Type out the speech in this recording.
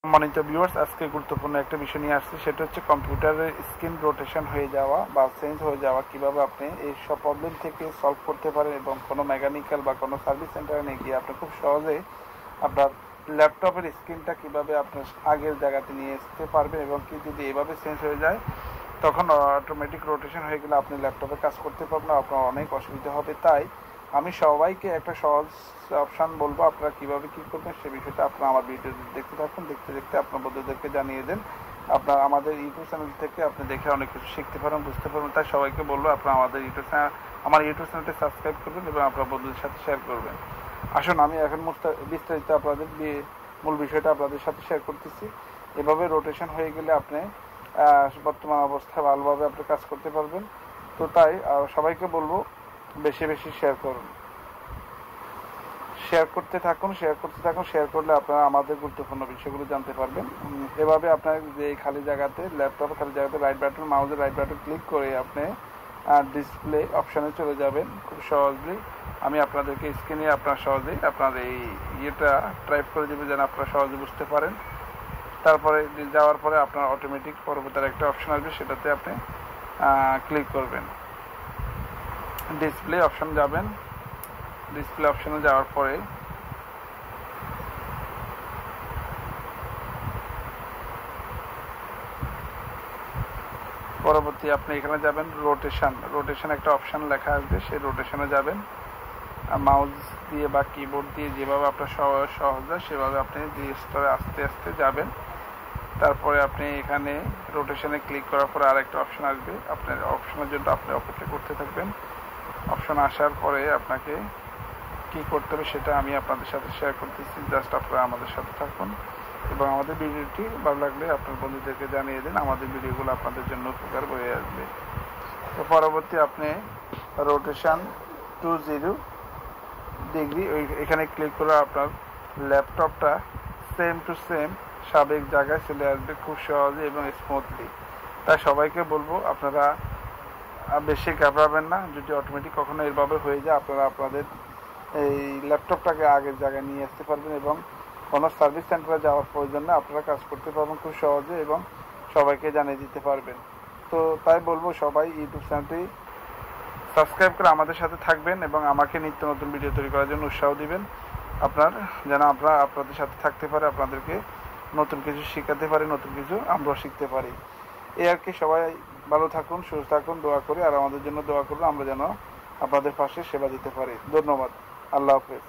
সম্মানিত ভিউয়ার্স, আজকে গুরুত্বপূর্ণ একটা বিষয় নিয়ে আসছি, সেটা হচ্ছে কম্পিউটারের স্ক্রিন রোটেশন হয়ে যাওয়া বা চেঞ্জ হয়ে যাওয়া। কিভাবে আপনি এই সব প্রবলেম থেকে সলভ করতে পারেন এবং কোনো মেকানিক্যাল বা কোনো সার্ভিস সেন্টারে নিয়ে গিয়ে আপনি খুব সহজে আপনার ল্যাপটপের স্ক্রিনটা কিভাবে আপনার আগের জায়গাতে নিয়ে আসতে পারবেন এবং কি যদি এভাবে চেঞ্জ হয়ে যায় তখন অটোমেটিক রোটেশন হয়ে গেলে আপনি ল্যাপটপে কাজ করতে পারবেন, আপনার অনেক অসুবিধা হবে। তাই আমি সবাইকে একটা সহজ অপশান বলবো, আপনারা কীভাবে কী করবেন সে বিষয়টা আপনারা আমার ভিডিও দেখতে থাকুন। দেখতে দেখতে আপনার বন্ধুদেরকে জানিয়ে দেন। আপনার আমাদের ইউটিউব চ্যানেল থেকে আপনি দেখে অনেক কিছু শিখতে পারেন, বুঝতে পারবেন। তাই সবাইকে বলবো আপনারা আমাদের আমার ইউটিউব চ্যানেলটি সাবস্ক্রাইব করবেন এবং আপনার বন্ধুদের সাথে শেয়ার করবেন। আসুন আমি এখন বিস্তারিত আপনাদের মূল বিষয়টা আপনাদের সাথে শেয়ার করতেছি। এভাবে রোটেশন হয়ে গেলে আপনি বর্তমান অবস্থায় ভালোভাবে আপনি কাজ করতে পারবেন। তো তাই সবাইকে বলবো বেশি বেশি শেয়ার করুন, শেয়ার করতে থাকুন। শেয়ার করলে আপনারা আমাদের গুরুত্বপূর্ণ বিষয়গুলো জানতে পারবেন। এভাবে আপনার যে খালি জায়গাতে ল্যাপটপ খালি জায়গাতে রাইট বাটন, মাউসের রাইট বাটন ক্লিক করে আপনি ডিসপ্লে অপশানে চলে যাবেন খুব সহজেই। আমি আপনাদেরকে স্ক্রিনে আপনার সহজেই আপনার এই ইয়েটা টাইপ করে দেবেন যেন আপনারা সহজে বুঝতে পারেন। তারপরে যাওয়ার পরে আপনার অটোমেটিক পরবর্তী একটা অপশন আসবে, সেটাতে আপনি ক্লিক করবেন। ডিসপ্লে অপশন যাবেন। ডিসপ্লে অপশনে যাওয়ার পরে পরবর্তী আপনি এখানে যাবেন রোটেশন একটা অপশন লেখা আসবে, সেই রোটেশনে যাবেন। মাউস দিয়ে বা কিবোর্ড দিয়ে যেভাবে আপনার সহজ হয় সেভাবে আপনি স্তরে আস্তে আস্তে যাবেন। তারপরে আপনি এখানে রোটেশনে ক্লিক করার পরে আরেকটা অপশন আসবে, আপনার অপশনের জন্য আপনি অপেক্ষা করতে থাকবেন। অপশন আসার পরে আপনাকে কি করতে হবে সেটা আমি আপনাদের সাথে শেয়ার করতেছি। জাস্ট আপনারা আমাদের সাথে থাকুন এবং আমাদের ভিডিওটি ভালো লাগলে আপনার বন্ধুদেরকে জানিয়ে দিন। আমাদের ভিডিওগুলো আপনাদের জন্য উপকার হয়ে আসবে। তো পরবর্তী আপনি রোটেশন 20 ডিগ্রি এখানে ক্লিক করে আপনার ল্যাপটপটা সেম টু সেম সাবেক জায়গায় চলে আসবে খুব সহজে এবং স্মুথলি। তাই সবাইকে বলবো আপনারা বেশি ঘাবড়াবেন না। যদি অটোমেটিক কখনো এভাবে হয়ে যায় আপনারা আপনাদের এই ল্যাপটপটাকে আগের জায়গায় নিয়ে আসতে পারবেন এবং কোনো সার্ভিস সেন্টারে যাওয়ার প্রয়োজন না, আপনারা কাজ করতে পারবেন খুব সহজে এবং সবাইকে জানিয়ে দিতে পারবেন। তো তাই বলবো সবাই ইউটিউব চ্যানেলটি সাবস্ক্রাইব করে আমাদের সাথে থাকবেন এবং আমাকে নিত্য নতুন ভিডিও তৈরি করার জন্য উৎসাহ দিবেন। যেন আমরা আপনাদের সাথে থাকতে পারি, আপনাদেরকে নতুন কিছু শেখাতে পারি, নতুন কিছু আমরাও শিখতে পারি। এই আর কি। সবাই ভালো থাকুন, সুস্থ থাকুন, দোয়া করি। আর আমাদের জন্য দোয়া করুন আমরা যেন আপনাদের পাশে সেবা দিতে পারি। ধন্যবাদ। আল্লাহ হাফেজ।